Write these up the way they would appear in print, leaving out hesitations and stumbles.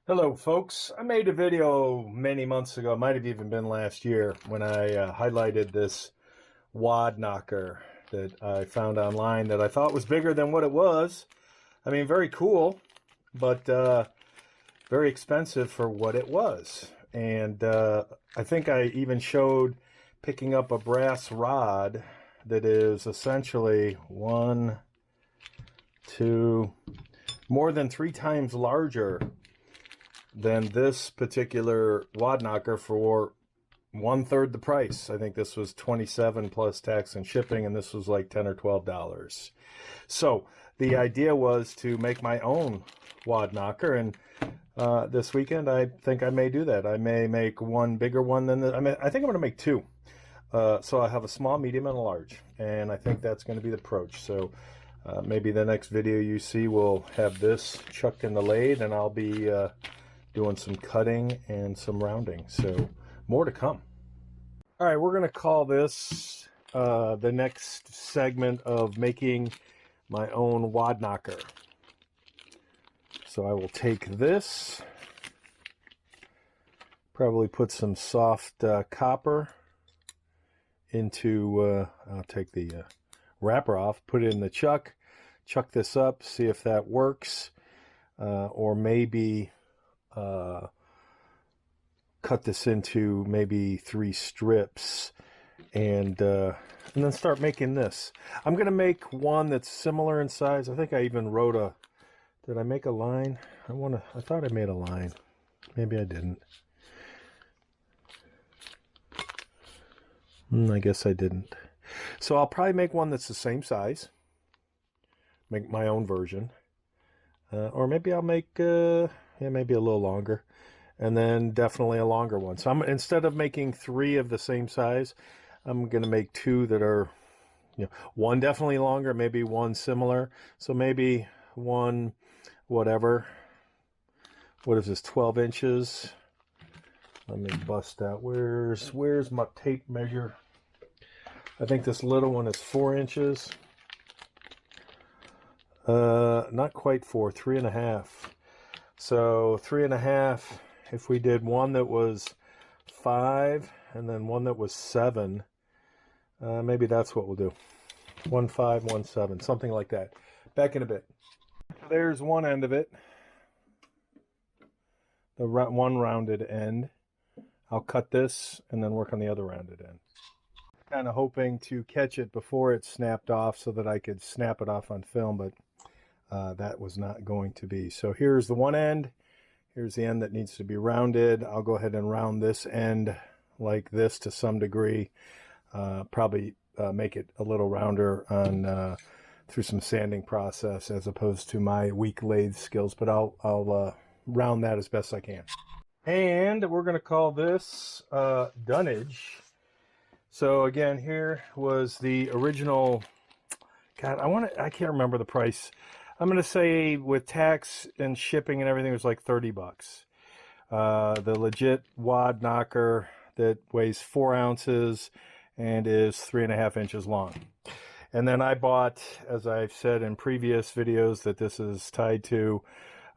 Hello folks, I made a video many months ago, it might have even been last year, when I highlighted this Wad Knocker that I found online that I thought was bigger than what it was. I mean, very cool, but very expensive for what it was. And I think I even showed picking up a brass rod that is essentially more than 3 times larger than this particular Wad Knocker for 1/3 the price. I think this was $27 plus tax and shipping, and this was like $10 or $12. So the idea was to make my own Wad Knocker, and this weekend I think I may do that. I may make one bigger one than the, I think I'm going to make two. So I have a small, medium, and a large, and I think that's going to be the approach. So maybe the next video you see will have this chucked in the lathe, and I'll be doing some cutting and some rounding. So more to come. All right, we're going to call this the next segment of making my own Wad Knocker. So I will take this, probably put some soft copper into, I'll take the wrapper off, put it in the chuck this up, see if that works, or maybe cut this into maybe 3 strips and then start making this. I'm gonna make one that's similar in size. I think I even wrote did I make a line? I thought I made a line. Maybe I didn't. I guess I didn't. So I'll probably make one that's the same size. Make my own version. Or maybe I'll make maybe a little longer, and then definitely a longer one. So instead of making 3 of the same size, I'm going to make 2 that are, one definitely longer, maybe one similar. So maybe one, whatever. What is this, 12 inches? Let me bust out. Where's my tape measure? I think this little one is 4 inches. Not quite 4, 3.5. So 3.5, if we did one that was 5 and then one that was 7, maybe that's what we'll do. 1 5, 1 7, something like that. Back in a bit. There's one end of it, the one rounded end. I'll cut this and then work on the other rounded end. Kind of hoping to catch it before it snapped off so that I could snap it off on film, but that was not going to be. So here's the one end. Here's the end that needs to be rounded. I'll go ahead and round this end like this to some degree. Probably make it a little rounder on through some sanding process as opposed to my weak lathe skills, but I'll round that as best I can. And we're going to call this dunnage. So again, here was the original. God, I can't remember the price. I'm going to say with tax and shipping and everything, it was like 30 bucks. The legit Wad Knocker that weighs 4 ounces and is 3.5 inches long. And then I bought, as I've said in previous videos that this is tied to,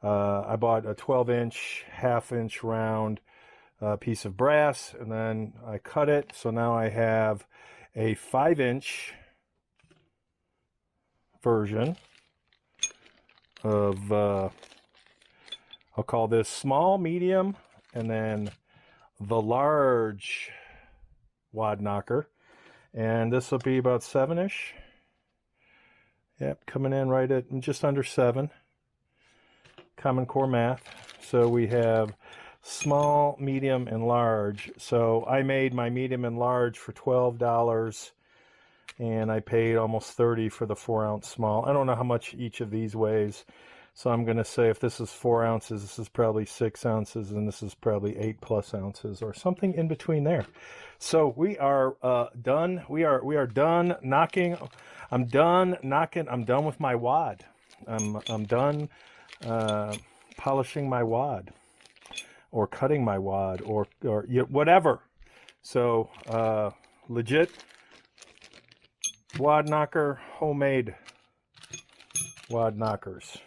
I bought a 12-inch, half-inch round piece of brass, and then I cut it. So now I have a 5-inch version of, I'll call this small, medium, and then the large Wad Knocker. And this will be about 7-ish. Yep, coming in right at just under 7. Common Core math. So we have small, medium, and large. So I made my medium and large for $12, and I paid almost $30 for the 4-ounce small. I don't know how much each of these weighs, so I'm going to say if this is 4 ounces, this is probably 6 ounces, and this is probably 8+ ounces, or something in between there. So we are done. We are done knocking. I'm done knocking. I'm done with my wad. I'm done polishing my wad, or cutting my wad, or whatever. So legit Wad Knocker, homemade Wad Knockers,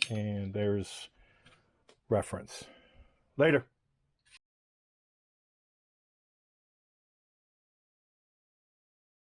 and there's reference. Later.